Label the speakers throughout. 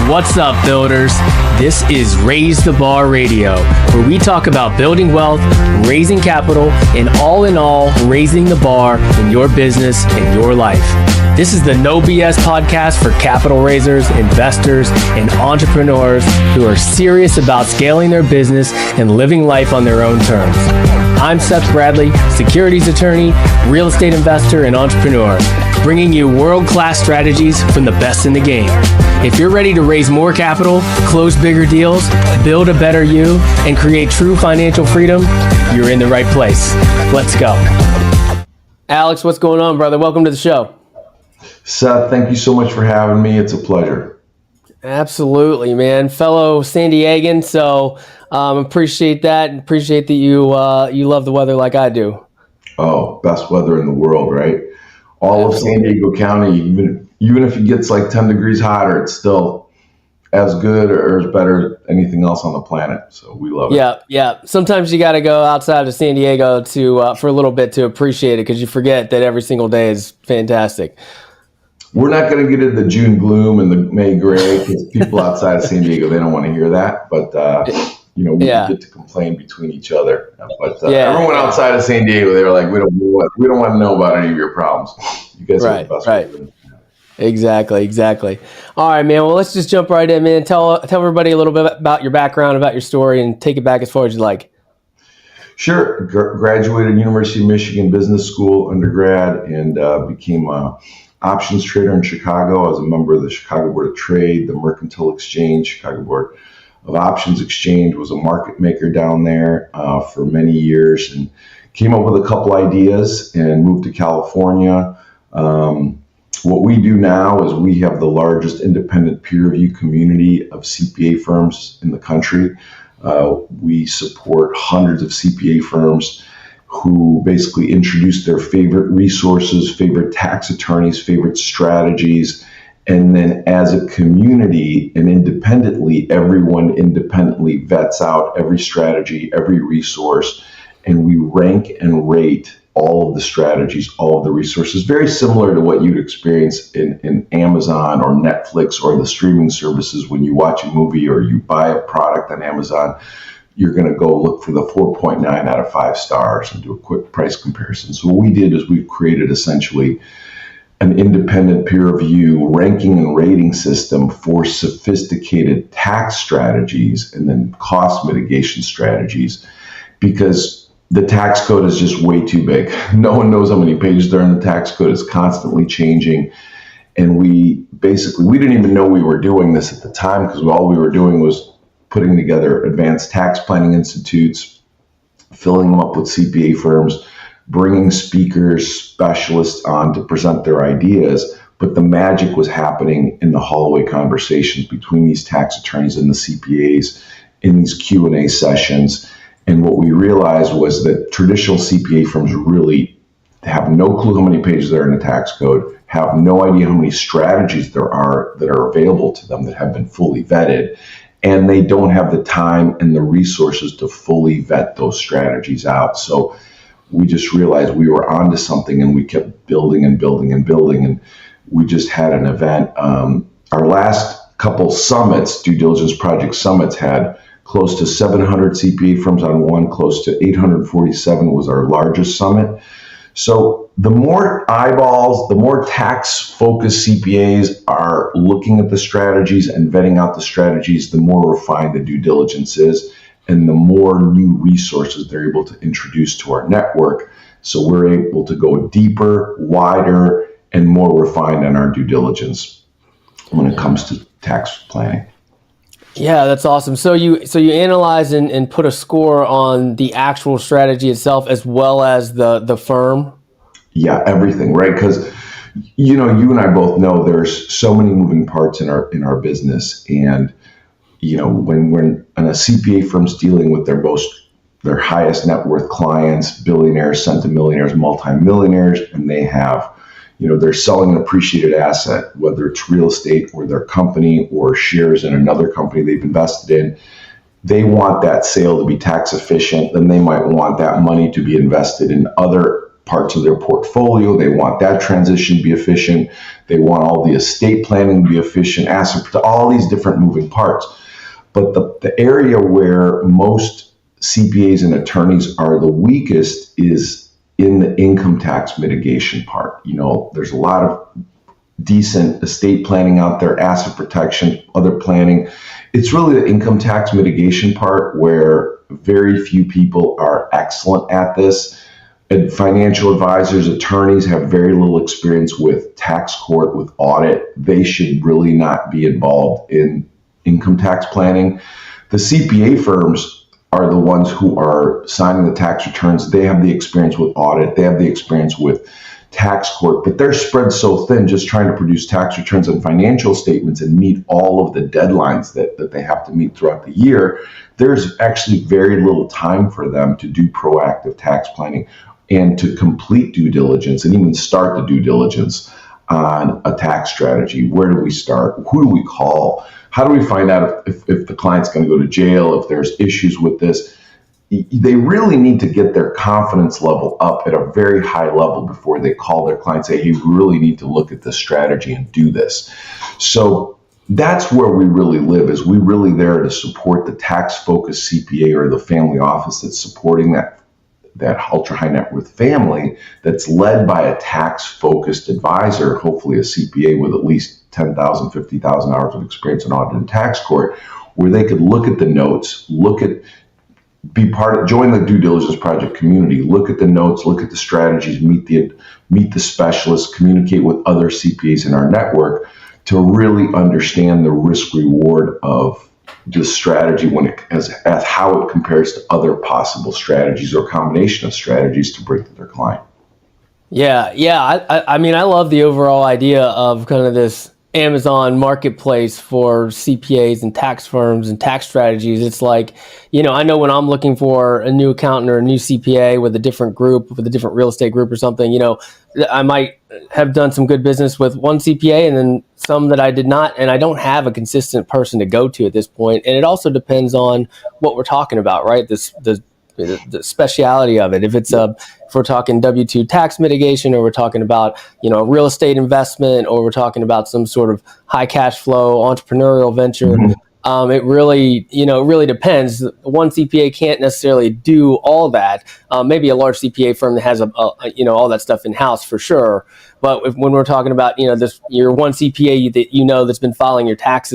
Speaker 1: What's up, builders? This is Raise the Bar Radio, where we talk about building wealth, raising capital, and all in all, raising the bar in your business and your life. This is the No BS podcast for capital raisers, investors, and entrepreneurs who are serious about scaling their business and living life on their own terms. I'm Seth Bradley, securities attorney, real estate investor, and entrepreneur, bringing you world-class strategies from the best in the game. If you're ready to raise more capital, close bigger deals, build a better you, and create true financial freedom, you're in the right place. Let's go. Alex, what's going on, brother? Welcome to the show.
Speaker 2: Seth, thank you so much for having me. It's a pleasure.
Speaker 1: Absolutely, man. Fellow San Diegan, so appreciate that. Appreciate that you love the weather like I do. Oh,
Speaker 2: best weather in the world, right? All Absolutely. Of San Diego County, even if it gets like 10 degrees hotter, it's still as good or as better as anything else on the planet. So we love it.
Speaker 1: Yeah. Sometimes you got to go outside of San Diego to for a little bit to appreciate it, because you forget that every single day is fantastic.
Speaker 2: We're not going to get into the June gloom and the May gray, because people outside of San Diego, they don't want to hear that. But we get to complain between each other. But everyone outside of San Diego, they were like, we don't want to know about any of your problems. You guys are the best.
Speaker 1: Right. Exactly. All right, man. Well, let's just jump right in, man. Tell everybody a little bit about your background, about your story, and take it back as far as you like.
Speaker 2: Sure. Graduated University of Michigan Business School undergrad, and became a options trader in Chicago. I was a member of the Chicago Board of Trade, the Mercantile Exchange, Chicago Board of Options Exchange, was a market maker down there for many years, and came up with a couple ideas and moved to California. What we do now is we have the largest independent peer review community of CPA firms in the country. We support hundreds of CPA firms who basically introduce their favorite resources, favorite tax attorneys, favorite strategies. And then as a community and independently, everyone independently vets out every strategy, every resource, and we rank and rate all of the strategies, all of the resources, very similar to what you'd experience in Amazon or Netflix or the streaming services. When you watch a movie or you buy a product on Amazon, you're going to go look for the 4.9 out of 5 stars and do a quick price comparison. So what we did is we created essentially an independent peer review ranking and rating system for sophisticated tax strategies and then cost mitigation strategies, because the tax code is just way too big. No one knows how many pages there are in the tax code. It's constantly changing. And we didn't even know we were doing this at the time, because all we were doing was putting together advanced tax planning institutes, filling them up with CPA firms, bringing speakers, specialists on to present their ideas. But the magic was happening in the hallway conversations between these tax attorneys and the CPAs in these Q&A sessions. And what we realized was that traditional CPA firms really have no clue how many pages there are in the tax code, have no idea how many strategies there are that are available to them that have been fully vetted, and they don't have the time and the resources to fully vet those strategies out. So we just realized we were onto something, and we kept building and building and building. And we just had an event. Our last couple summits, Due Diligence Project summits, had close to 700 CPA firms on one, close to 847 was our largest summit. So the more eyeballs, the more tax-focused CPAs are looking at the strategies and vetting out the strategies, the more refined the due diligence is, and the more new resources they're able to introduce to our network. So we're able to go deeper, wider, and more refined in our due diligence when it comes to tax planning.
Speaker 1: Yeah, that's awesome. So you analyze and put a score on the actual strategy itself as well as the firm?
Speaker 2: Yeah, everything, right? Because you and I both know there's so many moving parts in our business, and when a CPA firm's dealing with their highest net worth clients, billionaires, centimillionaires, multimillionaires, and they have they're selling an appreciated asset, whether it's real estate or their company or shares in another company they've invested in. They want that sale to be tax efficient. Then they might want that money to be invested in other parts of their portfolio. They want that transition to be efficient. They want all the estate planning to be efficient, all these different moving parts. But the area where most CPAs and attorneys are the weakest is in the income tax mitigation part. There's a lot of decent estate planning out there, asset protection, other planning. It's really the income tax mitigation part where very few people are excellent at this. And financial advisors, attorneys have very little experience with tax court, with audit. They should really not be involved in income tax planning. The CPA firms are the ones who are signing the tax returns. They have the experience with audit. They have the experience with tax court, but they're spread so thin just trying to produce tax returns and financial statements and meet all of the deadlines that they have to meet throughout the year. There's actually very little time for them to do proactive tax planning and to complete due diligence and even start the due diligence on a tax strategy. Where do we start? Who do we call? How do we find out if the client's going to go to jail, if there's issues with this? They really need to get their confidence level up at a very high level before they call their client and say, hey, we really need to look at this strategy and do this. So that's where we really live, is we really there to support the tax-focused CPA or the family office that's supporting that ultra-high net worth family that's led by a tax-focused advisor, hopefully a CPA with at least 10,000, 50,000 hours of experience in audit and tax court, where they could look at the notes, join the Due Diligence Project community, look at the notes, look at the strategies, meet the specialists, communicate with other CPAs in our network to really understand the risk reward of the strategy as how it compares to other possible strategies or combination of strategies to bring to their client.
Speaker 1: Yeah. I mean, I love the overall idea of kind of this Amazon marketplace for CPAs and tax firms and tax strategies. It's like, I know when I'm looking for a new accountant or a new CPA with a different group, with a different real estate group or something, I might have done some good business with one CPA and then some that I did not, and I don't have a consistent person to go to at this point. And it also depends on what we're talking about, right? The speciality of it. If we're talking W-2 tax mitigation, or we're talking about, real estate investment, or we're talking about some sort of high cash flow entrepreneurial venture, it really depends. One CPA can't necessarily do all that. Maybe a large CPA firm that has all that stuff in house for sure. But when we're talking about, your one CPA that that's been filing your tax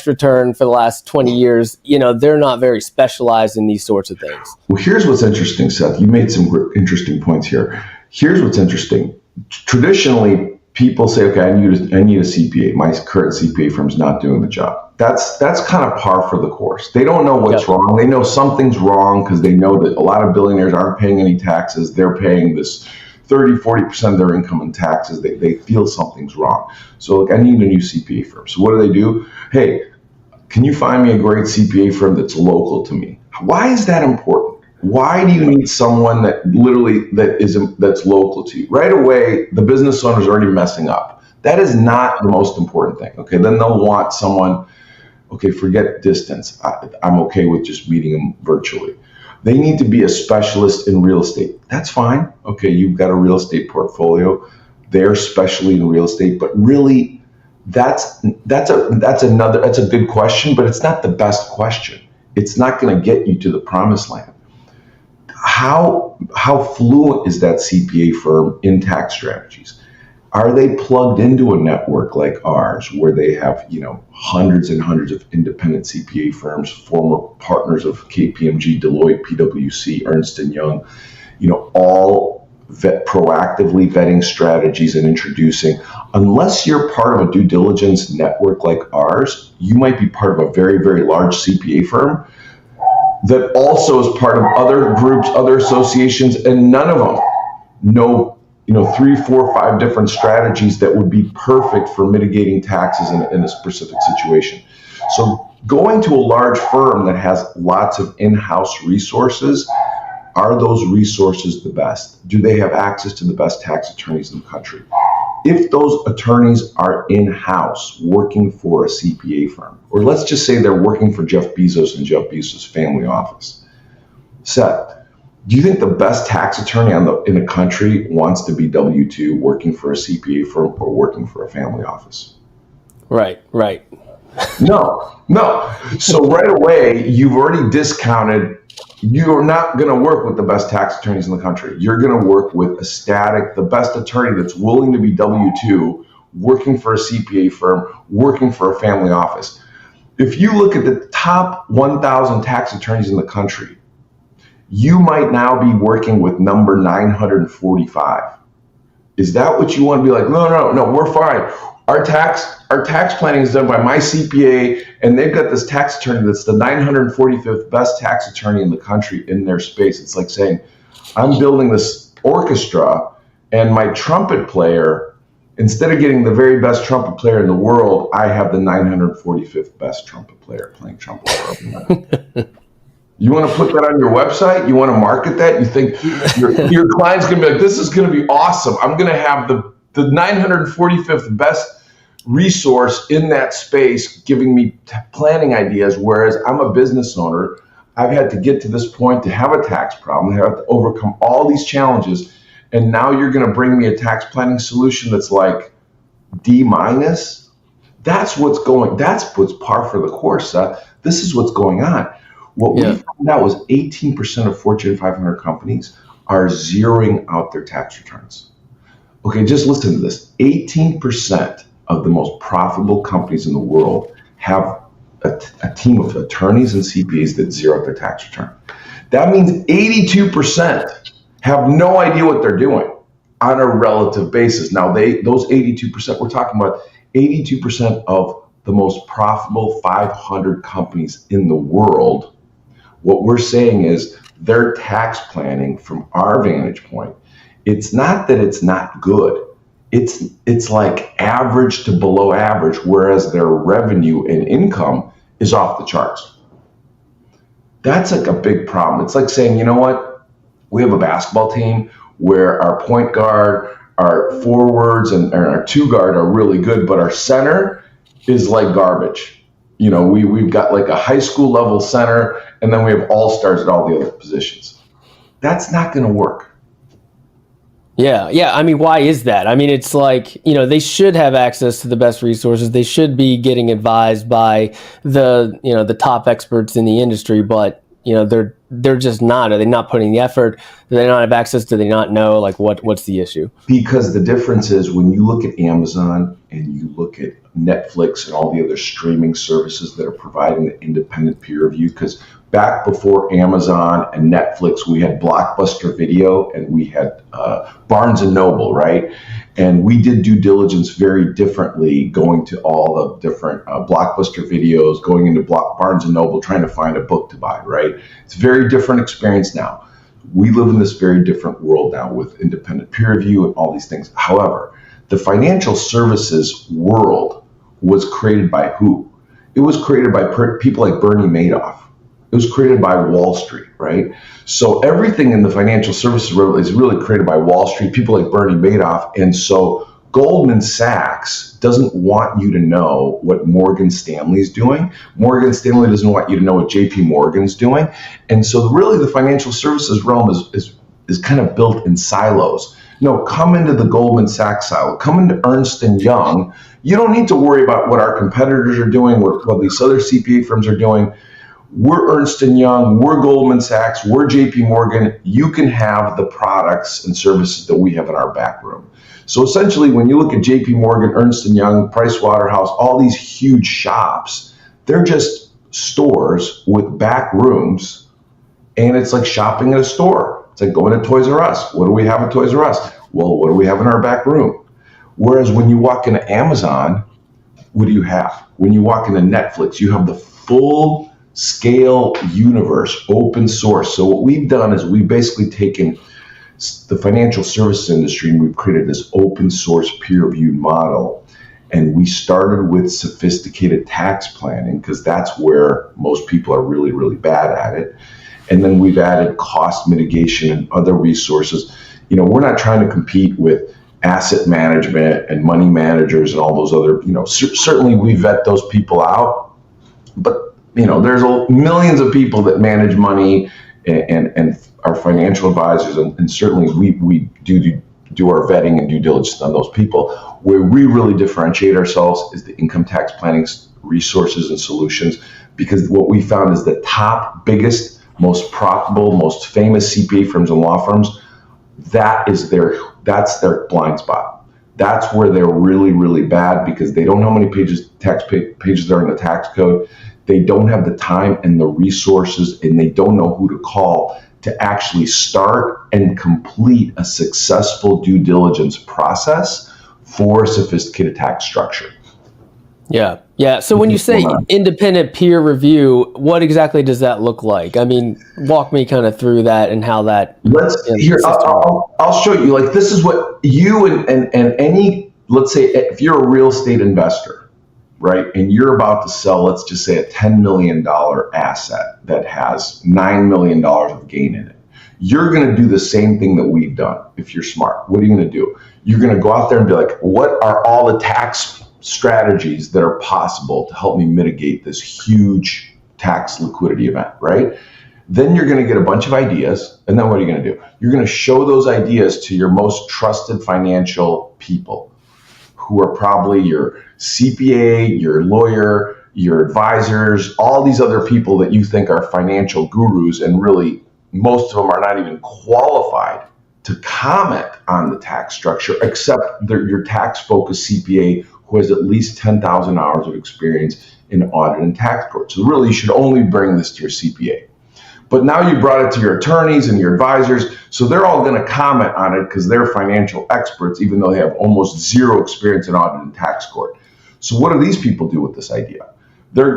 Speaker 1: return for the last 20 years, they're not very specialized in these sorts of things.
Speaker 2: Well, here's what's interesting, Seth. You made some interesting points here. Here's what's interesting. Traditionally, people say, okay, I need a CPA. My current CPA firm's not doing the job. That's kind of par for the course. They don't know what's wrong. They know something's wrong because they know that a lot of billionaires aren't paying any taxes. They're paying this 30, 40% of their income in taxes. They feel something's wrong. So look, I need a new CPA firm. So what do? Hey, can you find me a great CPA firm that's local to me? Why is that important? Why do you need someone that's local to you? Right away, the business owner's already messing up. That is not the most important thing. Okay, then they'll want someone, okay, forget distance. I'm okay with just meeting them virtually. They need to be a specialist in real estate. That's fine. Okay, you've got a real estate portfolio. They're specially in real estate, but really that's a good question, but it's not the best question. It's not going to get you to the promised land. How fluent is that CPA firm in tax strategies? Are they plugged into a network like ours where they have, hundreds and hundreds of independent CPA firms, former partners of KPMG, Deloitte, PwC, Ernst & Young, all proactively vetting strategies and introducing? Unless you're part of a due diligence network like ours, you might be part of a very, very large CPA firm that also is part of other groups, other associations, and none of them know 3, 4, 5 different strategies that would be perfect for mitigating taxes in a specific situation. So going to a large firm that has lots of in-house resources, are those resources the best? Do they have access to the best tax attorneys in the country? If those attorneys are in-house working for a CPA firm, or let's just say they're working for Jeff Bezos and Jeff Bezos' family office, Seth, Do you think the best tax attorney in the country wants to be W-2 working for a CPA firm or working for a family office?
Speaker 1: Right.
Speaker 2: No. So right away, you've already discounted. You're not going to work with the best tax attorneys in the country. You're going to work with the best attorney that's willing to be W-2, working for a CPA firm, working for a family office. If you look at the top 1,000 tax attorneys in the country, you might now be working with number 945. Is that what you want to be like? No, we're fine. Our tax planning is done by my CPA, and they've got this tax attorney that's the 945th best tax attorney in the country in their space. It's like saying, I'm building this orchestra, and my trumpet player, instead of getting the very best trumpet player in the world, I have the 945th best trumpet player playing trumpet. You want to put that on your website? You want to market that? You think your client's going to be like, this is going to be awesome. I'm going to have the 945th best resource in that space giving me planning ideas, whereas I'm a business owner. I've had to get to this point to have a tax problem, have to overcome all these challenges, and now you're going to bring me a tax planning solution that's like D-. That's what's par for the course, Seth. This is what's going on. What we found out was 18% of Fortune 500 companies are zeroing out their tax returns. Okay, just listen to this. 18% of the most profitable companies in the world have a team of attorneys and CPAs that zero out their tax return. That means 82% have no idea what they're doing on a relative basis. Now, those 82%, we're talking about 82% of the most profitable 500 companies in the world. What we're saying is their tax planning, from our vantage point, it's not that it's not good. It's like average to below average, whereas their revenue and income is off the charts. That's like a big problem. It's like saying, you know what? We have a basketball team where our point guard, our forwards, and our two guard are really good, but our center is like garbage. You know, we've got like a high school level center, and then we have all-stars at all the other positions. That's not going to work.
Speaker 1: Yeah. I mean, why is that? I mean, it's like, they should have access to the best resources. They should be getting advised by the top experts in the industry, but they're just not. Are they not putting the effort? Do they not have access? Do they not know? Like, what's the issue?
Speaker 2: Because the difference is when you look at Amazon and you look at Netflix and all the other streaming services that are providing the independent peer review, because back before Amazon and Netflix, we had Blockbuster Video and we had Barnes & Noble, right? And we did due diligence very differently, going to all the different Blockbuster Videos, going into Barnes & Noble, trying to find a book to buy, right? It's a very different experience now. We live in this very different world now with independent peer review and all these things. However, the financial services world was created by who? It was created by people like Bernie Madoff. It was created by Wall Street, right? So everything in the financial services world is really created by Wall Street, people like Bernie Madoff. And so Goldman Sachs doesn't want you to know what Morgan Stanley is doing. Morgan Stanley doesn't want you to know what JP Morgan is doing. And so really the financial services realm is kind of built in silos. No, come into the Goldman Sachs silo, come into Ernst & Young. You don't need to worry about what our competitors are doing, what these other CPA firms are doing. We're Ernst & Young, we're Goldman Sachs, we're JP Morgan. You can have the products and services that we have in our back room. So essentially, when you look at JP Morgan, Ernst & Young, Price Waterhouse, all these huge shops, they're just stores with back rooms, and it's like shopping at a store. It's like going to Toys R Us. What do we have at Toys R Us? Well, what do we have in our back room? Whereas when you walk into Amazon, what do you have? When you walk into Netflix, you have the full scale universe, open source. So what we've done is we've basically taken the financial services industry and we've created this open source peer-reviewed model. And we started with sophisticated tax planning because that's where most people are really, really bad at it. And then we've added cost mitigation and other resources. We're not trying to compete with asset management and money managers and all those other, certainly we vet those people out, but there's millions of people that manage money and our financial advisors, and certainly we do our vetting and due diligence on those people. Where we really differentiate ourselves is the income tax planning resources and solutions, because what we found is the top, biggest, most profitable, most famous CPA firms and law firms, that's their blind spot. That's where they're really, really bad, because they don't know how many pages there are in the tax code. They don't have the time and the resources, and they don't know who to call to actually start and complete a successful due diligence process for a sophisticated tax structure.
Speaker 1: Yeah. Yeah. So when you say independent peer review, what exactly does that look like? I mean, walk me kind of through that and how that.
Speaker 2: I'll show you. Like, this is what you and any, let's say, if you're a real estate investor, right, and you're about to sell, let's just say, a $10 million asset that has $9 million of gain in it. You're going to do the same thing that we've done. If you're smart, what are you going to do? You're going to go out there and be like, what are all the tax strategies that are possible to help me mitigate this huge tax liquidity event, right? Then you're going to get a bunch of ideas, and then what are you going to do? You're going to show those ideas to your most trusted financial people, who are probably your CPA, your lawyer, your advisors, all these other people that you think are financial gurus, and really most of them are not even qualified to comment on the tax structure, except your tax-focused CPA who has at least 10,000 hours of experience in audit and tax court. So really, you should only bring this to your CPA. But now you brought it to your attorneys and your advisors, so they're all going to comment on it because they're financial experts, even though they have almost zero experience in audit and tax court. So what do these people do with this idea?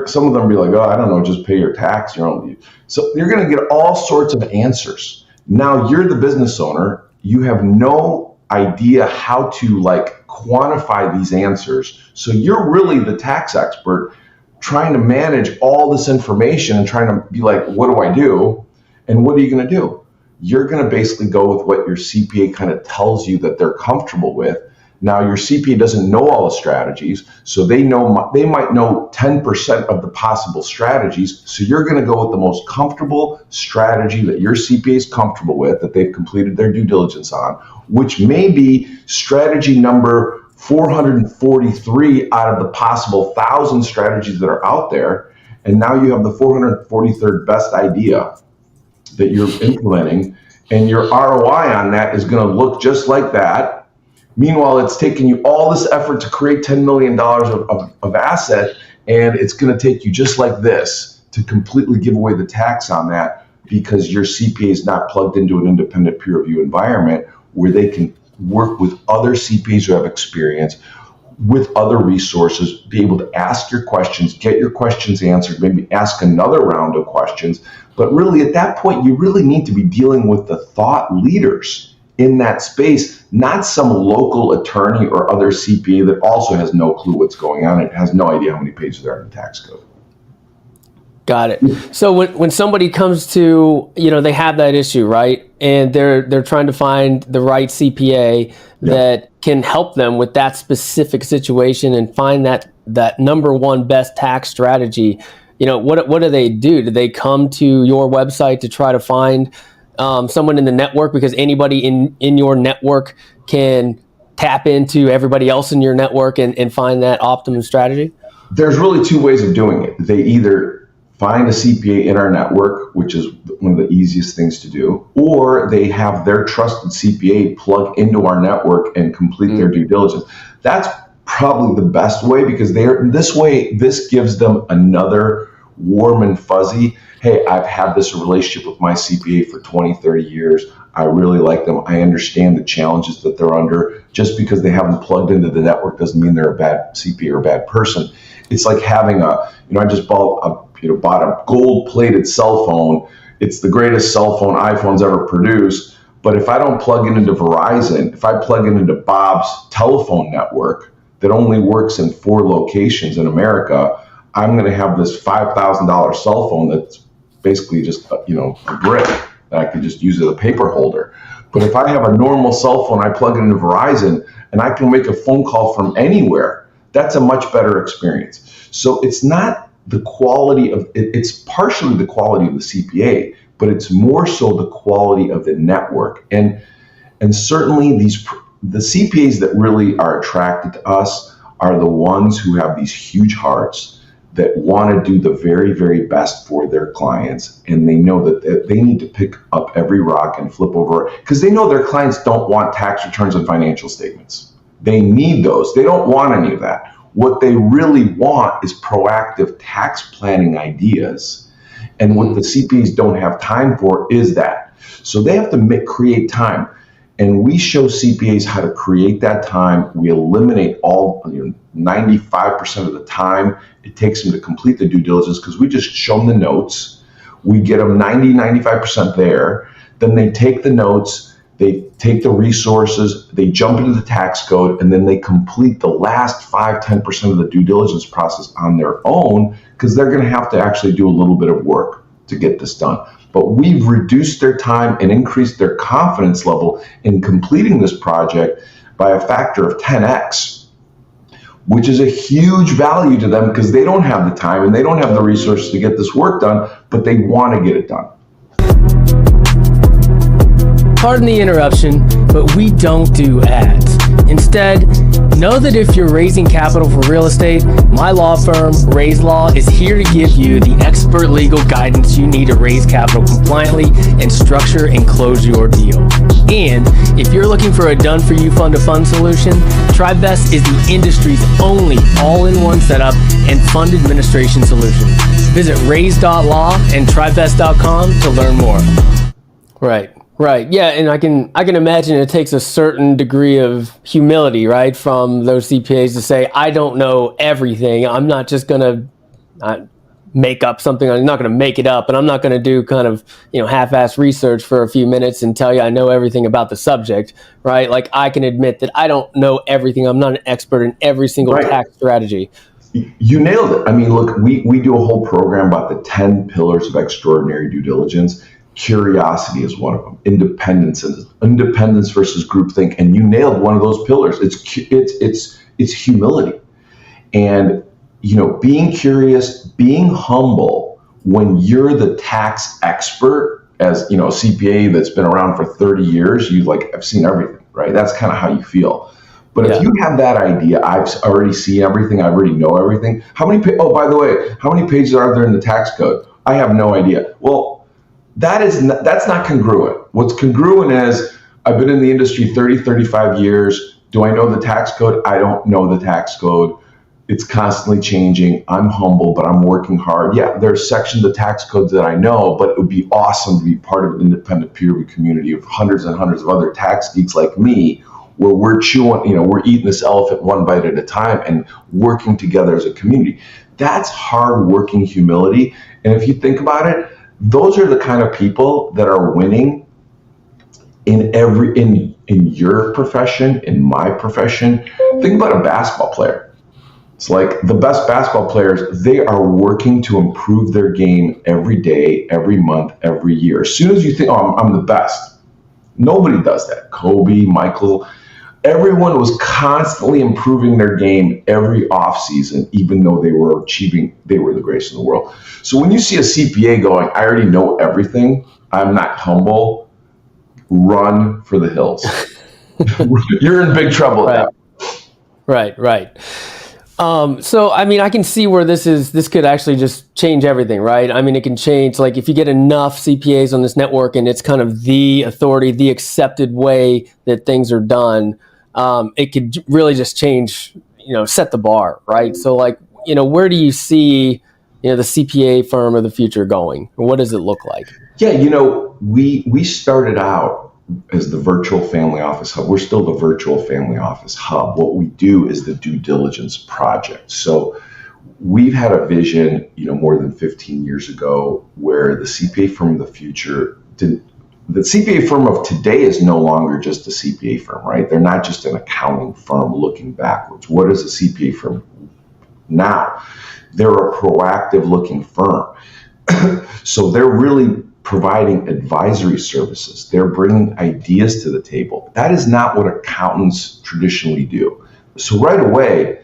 Speaker 2: Some of them be like, oh, I don't know, just pay your tax. So you're going to get all sorts of answers. Now you're the business owner. You have no idea how to quantify these answers. So you're really the tax expert trying to manage all this information and trying to be like, what do I do? And what are you going to do? You're going to basically go with what your CPA kind of tells you that they're comfortable with. Now your CPA doesn't know all the strategies, so they might know 10% of the possible strategies. So you're going to go with the most comfortable strategy that your CPA is comfortable with, that they've completed their due diligence on, which may be strategy number 443 out of the possible 1,000 strategies that are out there. And now you have the 443rd best idea that you're implementing, and your ROI on that is going to look just like that. Meanwhile, it's taken you all this effort to create $10 million of asset, and it's going to take you just like this to completely give away the tax on that, because your CPA is not plugged into an independent peer review environment where they can work with other CPAs who have experience, with other resources, be able to ask your questions, get your questions answered, maybe ask another round of questions. But really, at that point, you really need to be dealing with the thought leaders in that space, not some local attorney or other CPA that also has no clue what's going on. It has no idea how many pages there are in the tax code.
Speaker 1: Got it. So when somebody comes to, they have that issue, right? And they're trying to find the right CPA that can help them with that specific situation and find that number one best tax strategy. What do they do? Do they come to your website to try to find someone in the network, because anybody in your network can tap into everybody else in your network and find that optimum strategy?
Speaker 2: There's really two ways of doing it. They either find a CPA in our network, which is one of the easiest things to do, or they have their trusted CPA plug into our network and complete their due diligence. That's probably the best way, because this gives them another warm and fuzzy, hey, I've had this relationship with my CPA for 20, 30 years. I really like them. I understand the challenges that they're under. Just because they haven't plugged into the network doesn't mean they're a bad CPA or a bad person. It's like having I just bought a gold-plated cell phone. It's the greatest cell phone iPhone's ever produced. But if I don't plug in into Verizon, if I plug in into Bob's telephone network that only works in 4 locations in America, I'm going to have this $5,000 cell phone that's basically just a brick that I could just use as a paper holder. But if I have a normal cell phone, I plug it into Verizon and I can make a phone call from anywhere. That's a much better experience. So it's not the quality of it, it's partially the quality of the CPA, but it's more so the quality of the network. And certainly the CPAs that really are attracted to us are the ones who have these huge hearts that want to do the very, very best for their clients. And they know that they need to pick up every rock and flip over, because they know their clients don't want tax returns and financial statements. They need those. They don't want any of that. What they really want is proactive tax planning ideas. And what the CPAs don't have time for is that. So they have to create time. And we show CPAs how to create that time. We eliminate 95% of the time it takes them to complete the due diligence, because we just show them the notes. We get them 95% there. Then they take the notes, they take the resources, they jump into the tax code, and then they complete the last 5-10% of the due diligence process on their own, because they're going to have to actually do a little bit of work to get this done. But we've reduced their time and increased their confidence level in completing this project by a factor of 10x, which is a huge value to them, because they don't have the time and they don't have the resources to get this work done, but they want to get it done.
Speaker 1: Pardon the interruption, but we don't do ads. Instead, know that if you're raising capital for real estate, my law firm, Raise Law, is here to give you the expert legal guidance you need to raise capital compliantly and structure and close your deal. And if you're looking for a done-for-you fund-to-fund solution, TribeVest is the industry's only all-in-one setup and fund administration solution. Visit raise.law and tribevest.com to learn more. Right. Yeah, and I can imagine it takes a certain degree of humility, right, from those CPAs to say, I don't know everything. I'm not just going to make up something. I'm not going to make it up, and I'm not going to do kind of, half-ass research for a few minutes and tell you I know everything about the subject, right? Like, I can admit that I don't know everything. I'm not an expert in every single tax strategy.
Speaker 2: You nailed it. I mean, look, we do a whole program about the 10 pillars of extraordinary due diligence. Curiosity is one of them. Independence versus groupthink, and you nailed one of those pillars. It's humility, and being curious, being humble. When you're the tax expert, as a CPA that's been around for 30 years, I've seen everything, right? That's kind of how you feel. But if you have that idea, I've already seen everything, I already know everything. By the way, how many pages are there in the tax code? I have no idea. Well, that's not congruent. What's congruent is, I've been in the industry 35 years. Do I know the tax code? I don't know the tax code. It's constantly changing. I'm humble, but I'm working hard. Yeah, there's sections of tax codes that I know, but it would be awesome to be part of an independent peer review community of hundreds and hundreds of other tax geeks like me, where we're we're eating this elephant one bite at a time and working together as a community. That's hard-working humility. And if you think about it, those are the kind of people that are winning in your profession, in my profession. Think about a basketball player. It's like the best basketball players, they are working to improve their game every day, every month, every year. As soon as you think, I'm the best, nobody does that. Kobe, Michael, everyone was constantly improving their game every offseason, even though they were the greatest in the world. So when you see a CPA going, I already know everything, I'm not humble, run for the hills. You're in big trouble.
Speaker 1: Right. So, I can see where this could actually just change everything, right? It can change, like, if you get enough CPAs on this network and it's kind of the authority, the accepted way that things are done, it could really just change, set the bar, right? So, where do you see, the CPA firm of the future going? What does it look like?
Speaker 2: Yeah, we started out as the virtual family office hub. We're still the virtual family office hub. What we do is the Due Diligence Project. So we've had a vision, more than 15 years ago, where the CPA firm of the future the CPA firm of today is no longer just a CPA firm, right? They're not just an accounting firm looking backwards. What is a CPA firm now? They're a proactive looking firm. So they're really providing advisory services. They're bringing ideas to the table. That is not what accountants traditionally do. So right away,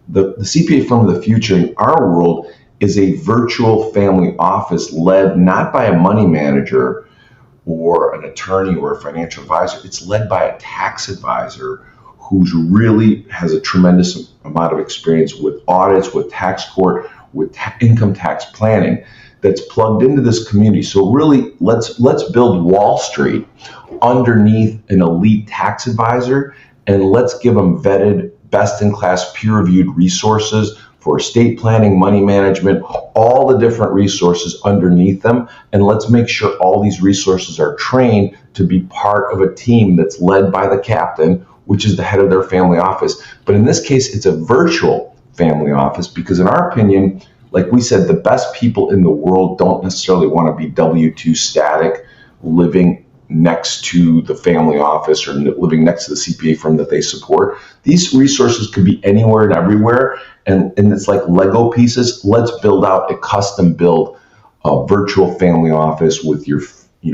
Speaker 2: the CPA firm of the future in our world is a virtual family office led not by a money manager or an attorney or a financial advisor. It's led by a tax advisor who's really has a tremendous amount of experience with audits, with tax court, with income tax planning, that's plugged into this community. So really, let's build Wall Street underneath an elite tax advisor, and let's give them vetted, best-in-class, peer-reviewed resources for estate planning, money management, all the different resources underneath them. And let's make sure all these resources are trained to be part of a team that's led by the captain, which is the head of their family office. But in this case, it's a virtual family office because, in our opinion, like we said, the best people in the world don't necessarily want to be W-2 static, living next to the family office or living next to the CPA firm that they support. These resources could be anywhere and everywhere, and it's like Lego pieces. Let's build out a custom build virtual family office with your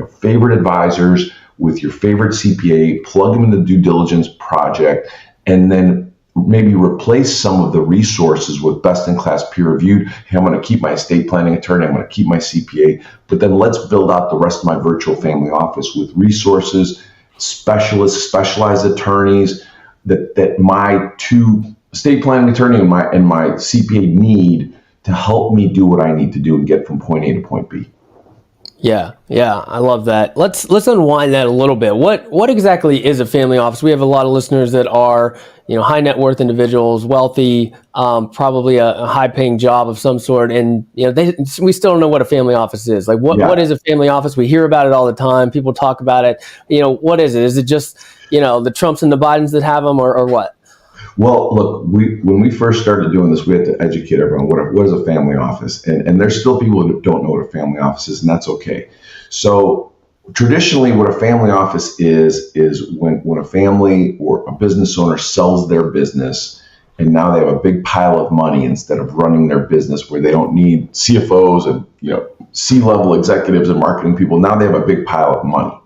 Speaker 2: favorite advisors, with your favorite CPA, plug them in the Due Diligence Project, and then maybe replace some of the resources with best-in-class peer-reviewed. Hey, I'm going to keep my estate planning attorney, I'm going to keep my CPA, but then let's build out the rest of my virtual family office with resources, specialists, specialized attorneys that my two estate planning attorney and my CPA need to help me do what I need to do and get from point A to point B.
Speaker 1: Yeah, I love that. Let's unwind that a little bit. What exactly is a family office? We have a lot of listeners that are, high net worth individuals, wealthy, probably a high paying job of some sort, and we still don't know what a family office is. Like what is a family office? We hear about it all the time. People talk about it. What is it? Is it just the Trumps and the Bidens that have them, or what?
Speaker 2: Well, look, when we first started doing this, we had to educate everyone what is a family office, and there's still people who don't know what a family office is, and that's okay. So traditionally, what a family office is when a family or a business owner sells their business, and now they have a big pile of money instead of running their business where they don't need CFOs and C-level executives and marketing people. Now they have a big pile of money.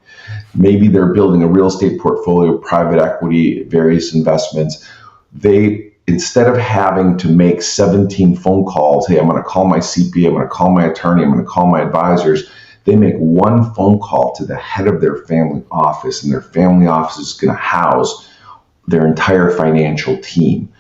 Speaker 2: Maybe they're building a real estate portfolio, private equity, various investments. They, instead of having to make 17 phone calls, hey, I'm going to call my CPA, I'm going to call my attorney, I'm going to call my advisors, they make one phone call to the head of their family office, and their family office is going to house their entire financial team.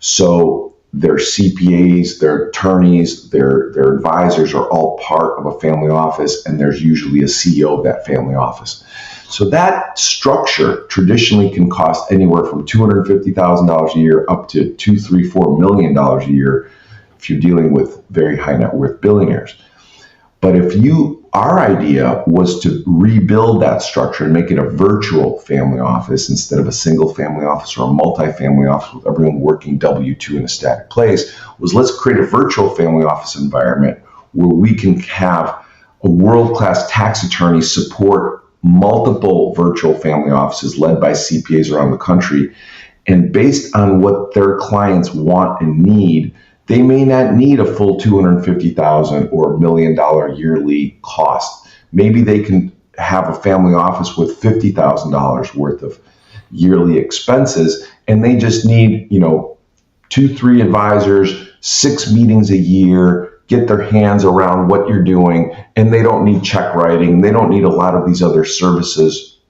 Speaker 2: So their CPAs, their attorneys, their advisors are all part of a family office, and there's usually a CEO of that family office. So that structure traditionally can cost anywhere from $250,000 a year up to $2, $3, $4 million a year if you're dealing with very high net worth billionaires. But our idea was to rebuild that structure and make it a virtual family office instead of a single family office or a multi-family office with everyone working W-2 in a static place. Let's create a virtual family office environment where we can have a world-class tax attorney support multiple virtual family offices led by CPAs around the country. And based on what their clients want and need, they may not need a full $250,000 or $1 million yearly cost. Maybe they can have a family office with $50,000 worth of yearly expenses, and they just need, 2-3 advisors, 6 meetings a year, get their hands around what you're doing, and they don't need check writing. They don't need a lot of these other services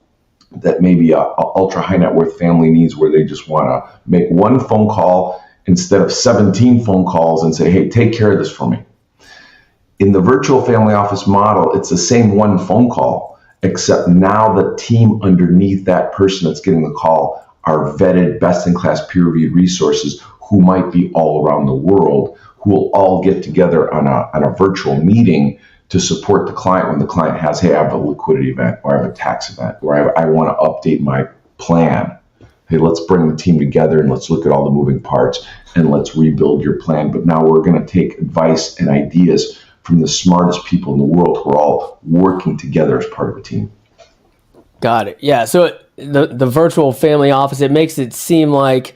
Speaker 2: that maybe a ultra high net worth family needs, where they just want to make one phone call instead of 17 phone calls and say, hey, take care of this for me. In the virtual family office model, it's the same one phone call, except now the team underneath that person that's getting the call are vetted, best-in-class peer-reviewed resources who might be all around the world, who will all get together on a virtual meeting to support the client when the client has, hey, I have a liquidity event, or I have a tax event, or I want to update my plan. Hey, let's bring the team together and let's look at all the moving parts and let's rebuild your plan. But now we're going to take advice and ideas from the smartest people in the world who are all working together as part of a team.
Speaker 1: Got it. Yeah. So the virtual family office, it makes it seem like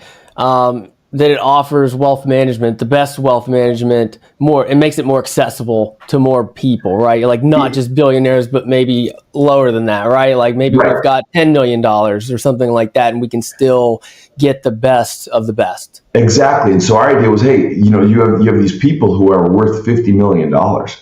Speaker 1: that it offers wealth management, the best wealth management, more, it makes it more accessible to more people, right? Like not just billionaires, but maybe lower than that, right? Like maybe
Speaker 2: Right.
Speaker 1: we've got $10 million or something like that, and we can still get the best of the best.
Speaker 2: Exactly. And so our idea was, hey, you have these people who are worth $50 million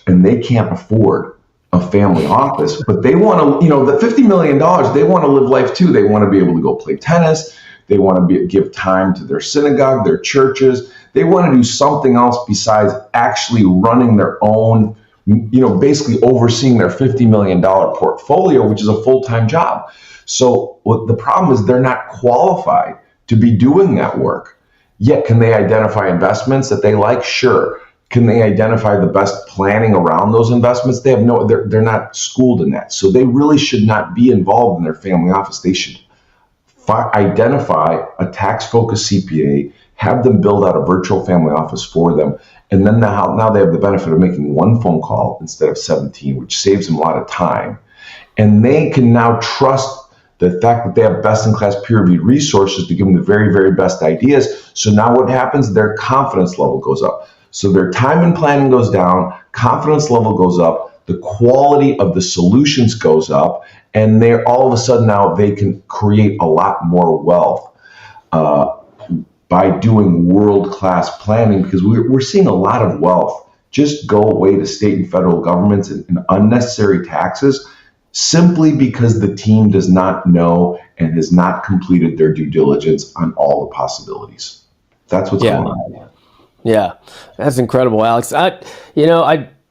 Speaker 2: and they can't afford a family office, but they want to, the $50 million, they want to live life too. They want to be able to go play tennis. They want to give time to their synagogue, their churches. They want to do something else besides actually running their own, basically overseeing their $50 million portfolio, which is a full-time job. So what the problem is, they're not qualified to be doing that work. Yet, can they identify investments that they like? Sure. Can they identify the best planning around those investments? They're not schooled in that. So they really should not be involved in their family office. They should identify a tax-focused CPA, have them build out a virtual family office for them, and then now they have the benefit of making one phone call instead of 17, which saves them a lot of time. And they can now trust the fact that they have best-in-class peer-reviewed resources to give them the very, very best ideas. So now what happens? Their confidence level goes up. So their time and planning goes down, confidence level goes up, the quality of the solutions goes up, and they're all of a sudden now they can create a lot more wealth by doing world-class planning, because we're seeing a lot of wealth just go away to state and federal governments and unnecessary taxes simply because the team does not know and has not completed their due diligence on all the possibilities. That's what's going on.
Speaker 1: Yeah, that's incredible, Alex.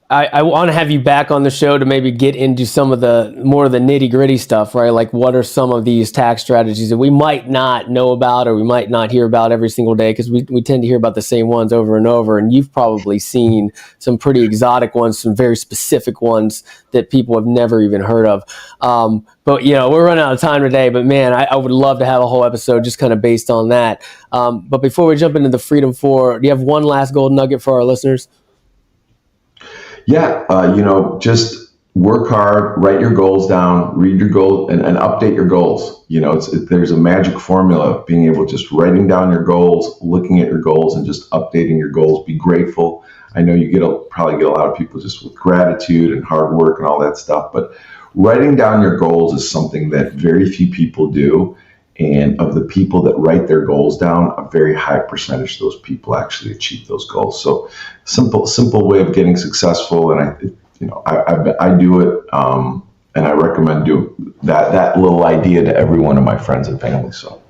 Speaker 1: I want to have you back on the show to maybe get into some of the more of the nitty gritty stuff, right? Like what are some of these tax strategies that we might not know about or we might not hear about every single day, because we tend to hear about the same ones over and over. And you've probably seen some pretty exotic ones, some very specific ones that people have never even heard of. But we're running out of time today, but man, I would love to have a whole episode just kind of based on that. But before we jump into the Freedom 4, do you have one last gold nugget for our listeners?
Speaker 2: Yeah, just work hard, write your goals down, read your goals, and update your goals. There's a magic formula of being able to just writing down your goals, looking at your goals, and just updating your goals. Be grateful. I know you probably get a lot of people just with gratitude and hard work and all that stuff, but writing down your goals is something that very few people do. And of the people that write their goals down, a very high percentage of those people actually achieve those goals. So simple way of getting successful. And I do it. And I recommend doing that little idea to every one of my friends and family. So.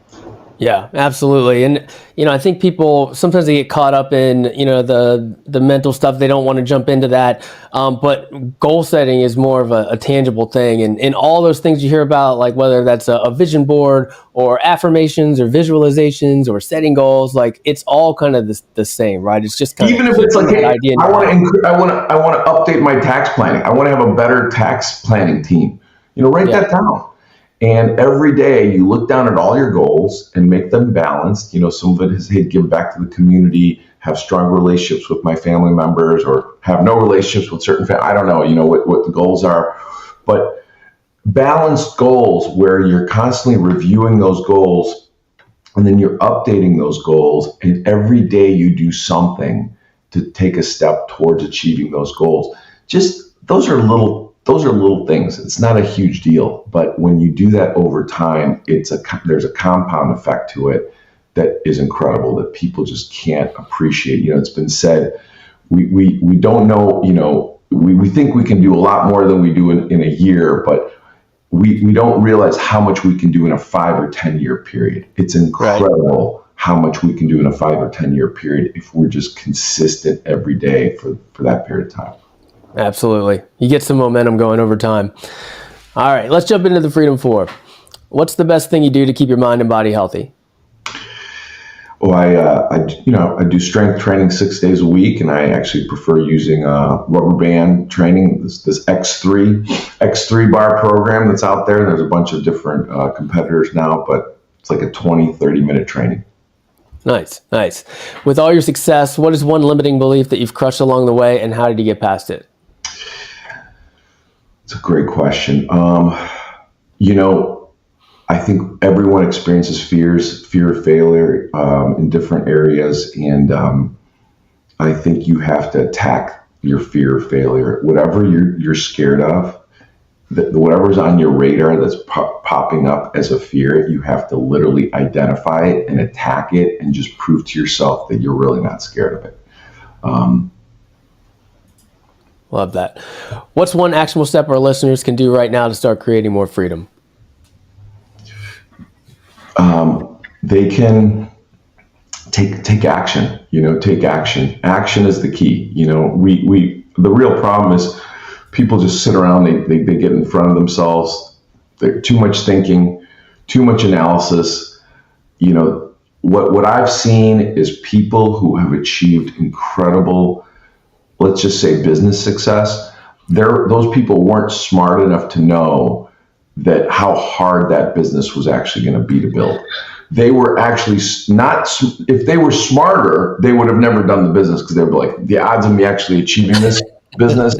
Speaker 1: Yeah, absolutely. And, I think people, sometimes they get caught up in, the mental stuff. They don't want to jump into that. But goal setting is more of a tangible thing. And all those things you hear about, like whether that's a vision board or affirmations or visualizations or setting goals, like it's all kind of the same, right? It's just kind
Speaker 2: even
Speaker 1: of
Speaker 2: if it's like, hey,
Speaker 1: idea.
Speaker 2: I want to update my tax planning. I want to have a better tax planning team. Write that down. And every day you look down at all your goals and make them balanced. Some of it is, hey, give back to the community, have strong relationships with my family members, or have no relationships with certain family. I don't know, what the goals are. But balanced goals where you're constantly reviewing those goals and then you're updating those goals. And every day you do something to take a step towards achieving those goals. Just those are little things. It's not a huge deal, but when you do that over time, there's a compound effect to it that is incredible that people just can't appreciate. It's been said, we don't know, we think we can do a lot more than we do in a year, but we don't realize how much we can do in a 5 or 10 year period. It's incredible how much we can do in a 5 or 10 year period if we're just consistent every day for that period of time.
Speaker 1: Absolutely. You get some momentum going over time. All right, let's jump into the Freedom 4. What's the best thing you do to keep your mind and body healthy?
Speaker 2: Well, I do strength training 6 days a week, and I actually prefer using rubber band training. This X3 bar program that's out there. There's a bunch of different competitors now, but it's like a 20-30 minute training.
Speaker 1: Nice. With all your success, what is one limiting belief that you've crushed along the way, and how did you get past it?
Speaker 2: It's a great question. I think everyone experiences fear of failure in different areas. And I think you have to attack your fear of failure. Whatever you're scared of, whatever's on your radar that's popping up as a fear, you have to literally identify it and attack it and just prove to yourself that you're really not scared of it.
Speaker 1: Love that. What's one actionable step our listeners can do right now to start creating more freedom?
Speaker 2: They can take action. Take action. Action is the key. The real problem is people just sit around. They get in front of themselves. They're too much thinking, too much analysis. What I've seen is people who have achieved incredible, let's just say, business success. Those people weren't smart enough to know that how hard that business was actually going to be to build. They were actually not, if they were smarter, they would have never done the business, because they'd be like, the odds of me actually achieving this business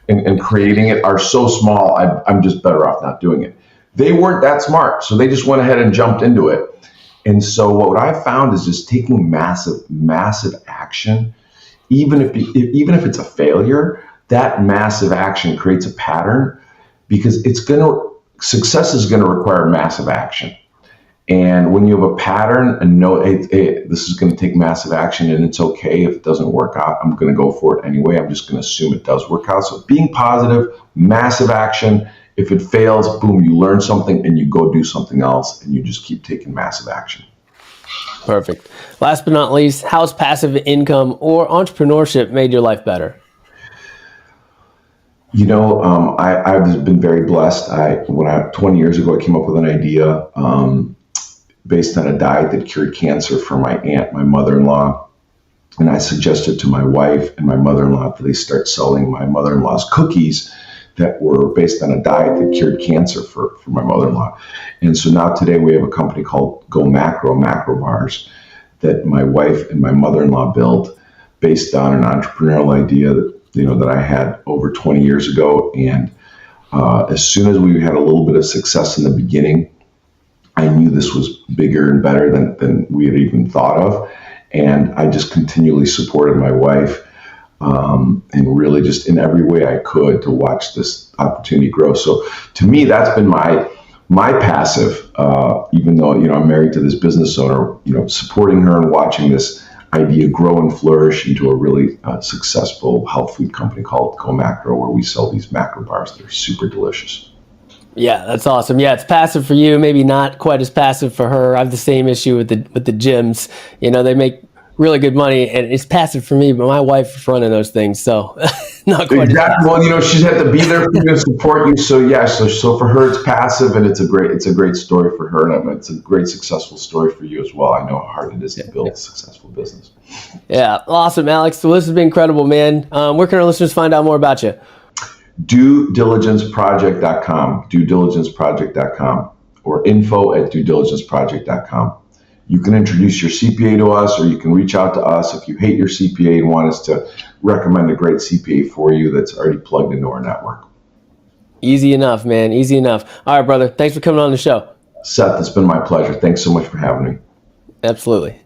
Speaker 2: and creating it are so small, I'm just better off not doing it. They weren't that smart, so they just went ahead and jumped into it. And so what I found is just taking massive action, even if it's a failure, that massive action creates a pattern, because success is going to require massive action. And when you have a pattern and know, hey, this is going to take massive action, and it's okay if it doesn't work out, I'm going to go for it anyway. I'm just going to assume it does work out. So being positive, massive action. If it fails, boom, you learn something and you go do something else, and you just keep taking massive action.
Speaker 1: Perfect. Last but not least, how's passive income or entrepreneurship made your life better? I've been very blessed. 20 years ago, I came up with an idea based on a diet that cured cancer for my aunt, my mother-in-law. And I suggested to my wife and my mother-in-law that they start selling my mother-in-law's cookies that were based on a diet that cured cancer for my mother-in-law. And so now today we have a company called Go Macro Bars that my wife and my mother-in-law built based on an entrepreneurial idea that I had over 20 years ago. And as soon as we had a little bit of success in the beginning, I knew this was bigger and better than we had even thought of. And I just continually supported my wife and really just in every way I could to watch this opportunity grow. So to me, that's been my passive, even though, I'm married to this business owner, supporting her and watching this idea grow and flourish into a really successful health food company called Go Macro, where we sell these macro bars that are super delicious. Yeah, that's awesome. Yeah, it's passive for you, maybe not quite as passive for her. I have the same issue with the gyms. They make really good money, and it's passive for me, but my wife is running those things, so not quite.
Speaker 2: Exactly. Well, she's had to be there for you to support you. So yeah, so for her it's passive, and it's a great story for her, and it's a great successful story for you as well. I know how hard it is to build a successful business. Yeah,
Speaker 1: awesome, Alex. So this has been incredible, man. Where can our listeners find out more about you?
Speaker 2: DueDiligenceProject.com, DueDiligenceProject.com, or info@DueDiligenceProject.com. You can introduce your CPA to us, or you can reach out to us if you hate your CPA and want us to recommend a great CPA for you that's already plugged into our network.
Speaker 1: Easy enough, man. Easy enough. All right, brother. Thanks for coming on the show.
Speaker 2: Seth, it's been my pleasure. Thanks so much for having me.
Speaker 1: Absolutely.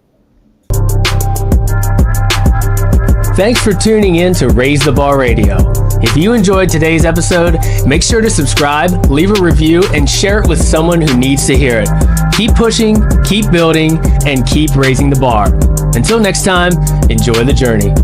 Speaker 1: Thanks for tuning in to Raise the Bar Radio. If you enjoyed today's episode, make sure to subscribe, leave a review, and share it with someone who needs to hear it. Keep pushing, keep building, and keep raising the bar. Until next time, enjoy the journey.